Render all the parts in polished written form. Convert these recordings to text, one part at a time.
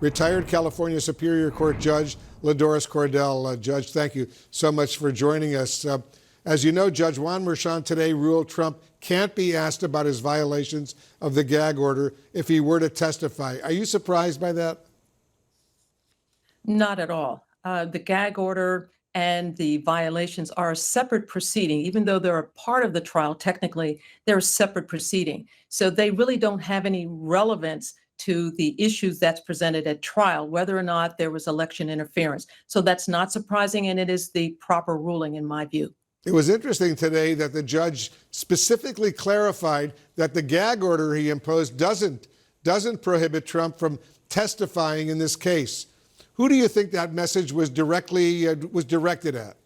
retired California Superior Court Judge LaDoris Cordell. Judge, thank you so much for joining us. As you know, Judge Juan Merchan today ruled Trump can't be asked about his violations of the gag order if he were to testify. Are you surprised by that? Not at all. The gag order and the violations are a separate proceeding. Even though they're a part of the trial, technically, they're a separate proceeding. So they really don't have any relevance to the issues that's presented at trial, whether or not there was election interference. So that's not surprising, and it is the proper ruling in my view. It was interesting today that the judge specifically clarified that the gag order he imposed doesn't prohibit Trump from testifying in this case. Who do you think that message was directed at?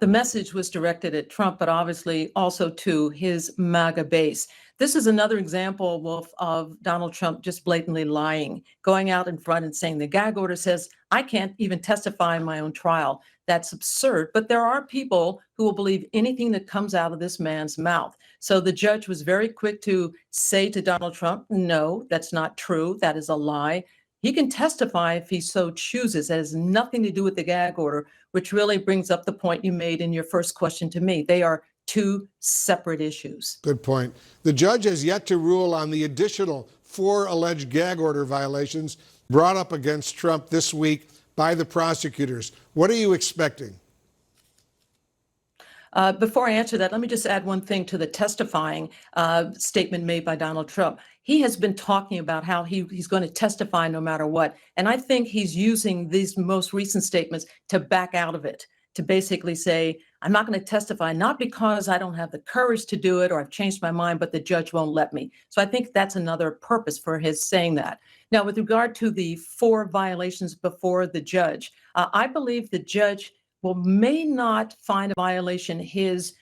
The message was directed at Trump, but obviously also to his MAGA base. This is another example of Donald Trump just blatantly lying, going out in front and saying the gag order says I can't even testify in my own trial. That's absurd. But there are people who will believe anything that comes out of this man's mouth. So the judge was very quick to say to Donald Trump, no, that's not true. That is a lie. He can testify if he so chooses. That has nothing to do with the gag order, which really brings up the point you made in your first question to me. They are two separate issues. Good point. The judge has yet to rule on the additional 4 alleged gag order violations brought up against Trump this week by the prosecutors. What are you expecting? Before I answer that, let me just add one thing to the testifying statement made by Donald Trump. He has been talking about how he's going to testify no matter what. And I think he's using these most recent statements to back out of it, to basically say, I'm not going to testify, not because I don't have the courage to do it or I've changed my mind, but the judge won't let me. So I think that's another purpose for his saying that. Now, with regard to the 4 violations before the judge, I believe the judge may not find a violation his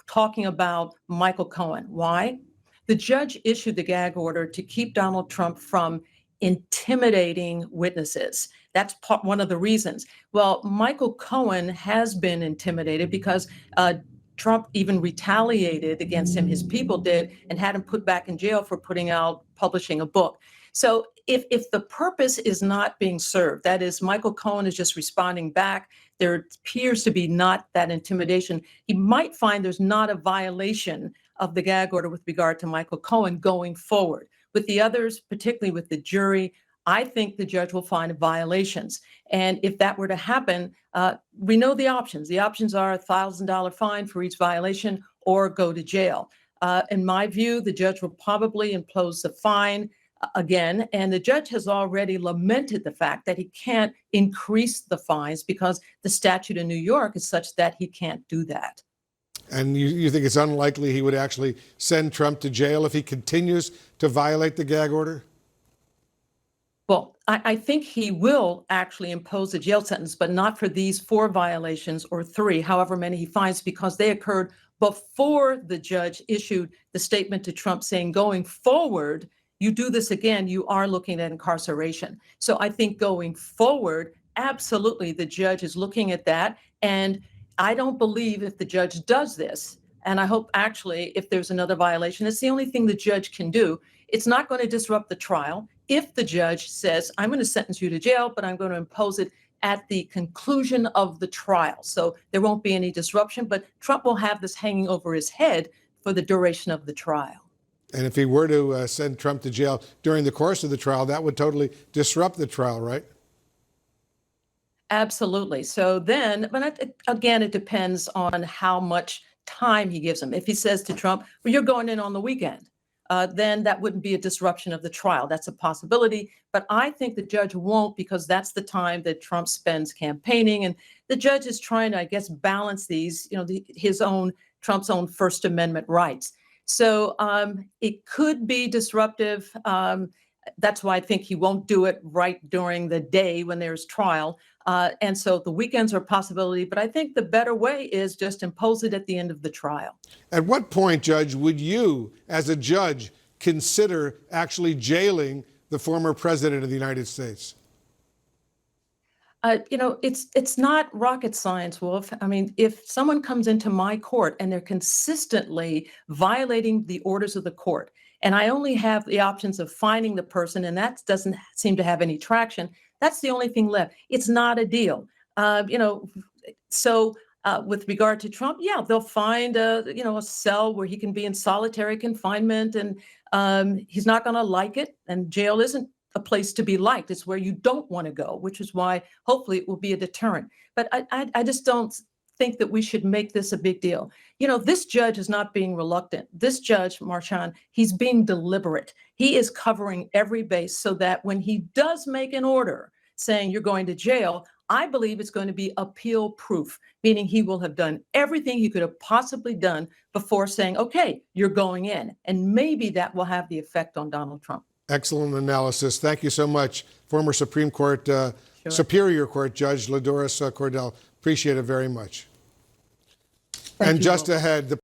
talking about Michael Cohen. Why? The judge issued the gag order to keep Donald Trump from intimidating witnesses. That's one of the reasons. Well, Michael Cohen has been intimidated because Trump even retaliated against him. His people did, and had him put back in jail for publishing a book. So if the purpose is not being served, that is, Michael Cohen is just responding back, there appears to be not that intimidation, he might find there's not a violation of the gag order with regard to Michael Cohen going forward. With the others, particularly with the jury, I think the judge will find violations. And if that were to happen, we know the options. The options are a $1,000 fine for each violation or go to jail. In my view, the judge will probably impose the fine again, and the judge has already lamented the fact that he can't increase the fines because the statute in New York is such that he can't do that. And you think it's unlikely he would actually send Trump to jail if he continues to violate the gag order? Well, I think he will actually impose a jail sentence, but not for these 4 violations or 3, however many he finds, because they occurred before the judge issued the statement to Trump saying, going forward, you do this again, you are looking at incarceration. So I think going forward, absolutely, the judge is looking at that. And I don't believe if the judge does this, and I hope actually if there's another violation, it's the only thing the judge can do. It's not going to disrupt the trial. If the judge says, I'm going to sentence you to jail, but I'm going to impose it at the conclusion of the trial. So there won't be any disruption, but Trump will have this hanging over his head for the duration of the trial. And if he were to send Trump to jail during the course of the trial, that would totally disrupt the trial, right? Absolutely. So then, but again, it depends on how much time he gives him. If he says to Trump, well, you're going in on the weekend, then that wouldn't be a disruption of the trial. That's a possibility. But I think the judge won't, because that's the time that Trump spends campaigning. And the judge is trying to, I guess, balance these, Trump's own First Amendment rights. So it could be disruptive. That's why I think he won't do it right during the day when there's trial. And so the weekends are a possibility, but I think the better way is just impose it at the end of the trial. At what point, Judge, would you, as a judge, consider actually jailing the former president of the United States? It's not rocket science, Wolf. I mean, if someone comes into my court and they're consistently violating the orders of the court, and I only have the options of finding the person, and that doesn't seem to have any traction, that's the only thing left. It's not a deal. With regard to Trump, yeah, they'll find a cell where he can be in solitary confinement, and he's not going to like it. And jail isn't a place to be liked. It's where you don't want to go, which is why hopefully it will be a deterrent. But I just don't think that we should make this a big deal. This judge is not being reluctant. This judge, Marchand, he's being deliberate. He is covering every base so that when he does make an order saying you're going to jail, I believe it's going to be appeal proof, meaning he will have done everything he could have possibly done before saying, okay, you're going in. And maybe that will have the effect on Donald Trump. Excellent analysis. Thank you so much, former Supreme Court, Superior Court Judge Ladoris Cordell. Appreciate it very much. Thank and you just all. ahead, the